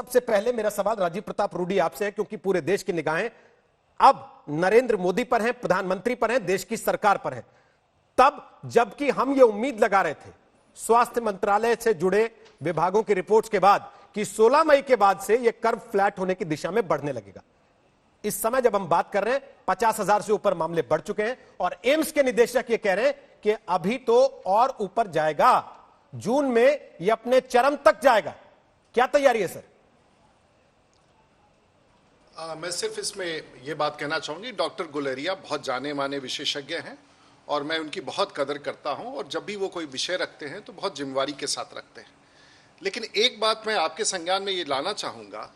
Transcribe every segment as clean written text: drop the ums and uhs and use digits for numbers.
सबसे पहले मेरा सवाल राजीव प्रताप रूडी आपसे है, क्योंकि पूरे देश की निगाहें अब नरेंद्र मोदी पर हैं, प्रधानमंत्री पर हैं, देश की सरकार पर है। तब जबकि हम ये उम्मीद लगा रहे थे स्वास्थ्य मंत्रालय से जुड़े विभागों की रिपोर्ट्स के बाद कि 16 मई के बाद से यह कर्व फ्लैट होने की दिशा में बढ़ने लगेगा। इस समय जब हम बात कर रहे हैं 50,000 से ऊपर मामले बढ़ चुके हैं और एम्स के निदेशक ये कह रहे हैं कि अभी तो और ऊपर जाएगा, जून में यह अपने चरम तक जाएगा। क्या तैयारी है सर? मैं सिर्फ इसमें यह बात कहना चाहूंगी, डॉक्टर गुलेरिया बहुत जाने माने विशेषज्ञ हैं और मैं उनकी बहुत कदर करता हूं, और जब भी वो कोई विषय रखते हैं तो बहुत जिम्मेवारी के साथ रखते हैं। लेकिन एक बात मैं आपके संज्ञान में ये लाना चाहूँगा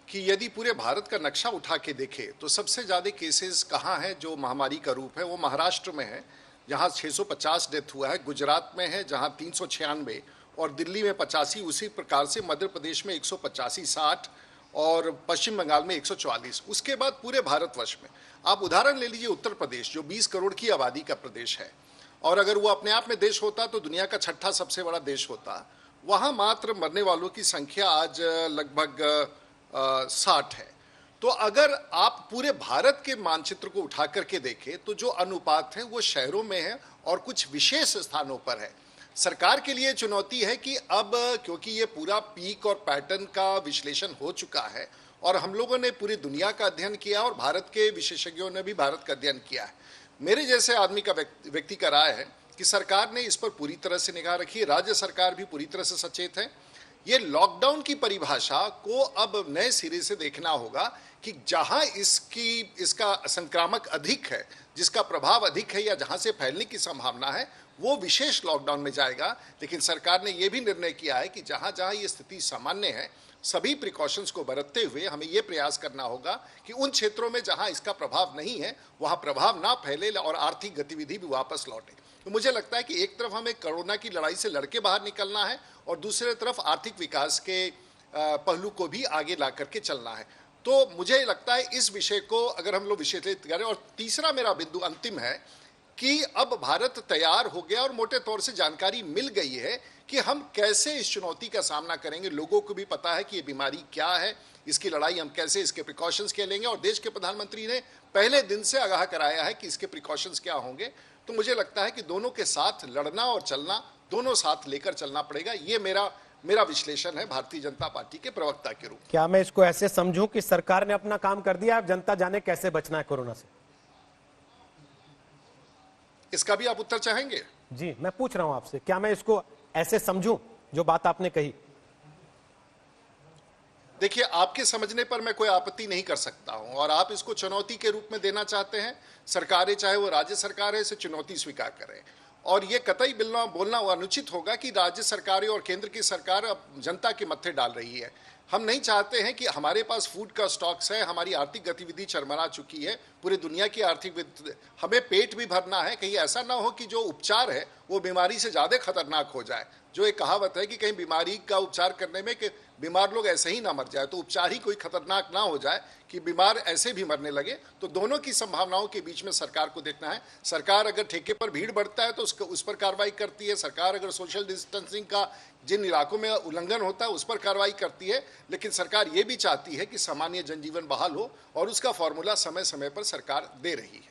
कि यदि पूरे भारत का नक्शा उठा के देखें तो सबसे ज़्यादा केसेस कहाँ हैं जो महामारी का रूप है, वो महाराष्ट्र में है जहाँ 650 डेथ हुआ है, गुजरात में है जहाँ 396 और दिल्ली में 85, उसी प्रकार से मध्य प्रदेश में 185, 60 और पश्चिम बंगाल में 144। उसके बाद पूरे भारतवर्ष में आप उदाहरण ले लीजिए उत्तर प्रदेश, जो 20 करोड़ की आबादी का प्रदेश है, और अगर वो अपने आप में देश होता तो दुनिया का 6ठा सबसे बड़ा देश होता। वहाँ मात्र मरने वालों की संख्या आज लगभग 60 है। तो अगर आप पूरे भारत के मानचित्र को उठा करके देखें तो जो अनुपात है वो शहरों में है और कुछ विशेष स्थानों पर है। सरकार के लिए चुनौती है कि अब क्योंकि ये पूरा पीक और पैटर्न का विश्लेषण हो चुका है और हम लोगों ने पूरी दुनिया का अध्ययन किया और भारत के विशेषज्ञों ने भी भारत का अध्ययन किया है, मेरे जैसे आदमी का व्यक्ति का राय है कि सरकार ने इस पर पूरी तरह से निगाह रखी है, राज्य सरकार भी पूरी तरह से सचेत है। ये लॉकडाउन की परिभाषा को अब नए सिरे से देखना होगा कि जहां इसका संक्रामक अधिक है, जिसका प्रभाव अधिक है या जहां से फैलने की संभावना है, वो विशेष लॉकडाउन में जाएगा। लेकिन सरकार ने यह भी निर्णय किया है कि जहां जहां ये स्थिति सामान्य है, सभी प्रिकॉशंस को बरतते हुए हमें ये प्रयास करना होगा कि उन क्षेत्रों में जहां इसका प्रभाव नहीं है वहां प्रभाव ना फैले और आर्थिक गतिविधि भी वापस लौटे। तो मुझे लगता है कि एक तरफ हमें कोरोना की लड़ाई से लड़के बाहर निकलना है और दूसरी तरफ आर्थिक विकास के पहलू को भी आगे ला करके चलना है। तो मुझे लगता है इस विषय को अगर हम लोग विश्लेषित करें, और तीसरा मेरा बिंदु अंतिम है कि अब भारत तैयार हो गया और मोटे तौर से जानकारी मिल गई है कि हम कैसे इस चुनौती का सामना करेंगे। लोगों को भी पता है कि ये बीमारी क्या है, इसकी लड़ाई हम कैसे, इसके प्रिकॉशंस क्या लेंगे, और देश के प्रधानमंत्री ने पहले दिन से आगाह कराया है कि इसके प्रिकॉशंस क्या होंगे। तो मुझे लगता है कि दोनों के साथ लड़ना और चलना, दोनों साथ लेकर चलना पड़ेगा। ये मेरा विश्लेषण है भारतीय जनता पार्टी के प्रवक्ता के रूप। क्या मैं इसको ऐसे समझूं कि सरकार ने अपना काम कर दिया, अब जनता जाने कैसे बचना है कोरोना से? इसका भी आप उत्तर चाहेंगे? जी, मैं पूछ रहा हूं आपसे, क्या मैं इसको ऐसे समझूं जो बात आपने कही? देखिए, आपके समझने पर मैं कोई आपत्ति नहीं कर सकता हूं, और आप इसको चुनौती के रूप में देना चाहते हैं। सरकारें, चाहे वो राज्य सरकार है, इसे चुनौती स्वीकार करें, और ये कतई बोलना अनुचित होगा कि राज्य सरकारें और केंद्र की सरकार अब जनता के मत्थे डाल रही है। हम नहीं चाहते हैं कि हमारे पास फूड का स्टॉक्स है, हमारी आर्थिक गतिविधि चरमरा चुकी है, पूरी दुनिया की आर्थिक, हमें पेट भी भरना है। कहीं ऐसा ना हो कि जो उपचार है वो बीमारी से ज़्यादा खतरनाक हो जाए। जो एक कहावत है कि कहीं बीमारी का उपचार करने में कि बीमार लोग ऐसे ही ना मर जाए, तो उपचार ही कोई खतरनाक ना हो जाए कि बीमार ऐसे भी मरने लगे। तो दोनों की संभावनाओं के बीच में सरकार को देखना है। सरकार अगर ठेके पर भीड़ बढ़ता है तो उस पर कार्रवाई करती है। सरकार अगर सोशल डिस्टेंसिंग का जिन इलाकों में उल्लंघन होता है उस पर कार्रवाई करती है। लेकिन सरकार ये भी चाहती है कि सामान्य जनजीवन बहाल हो, और उसका फॉर्मूला समय समय पर सरकार दे रही है।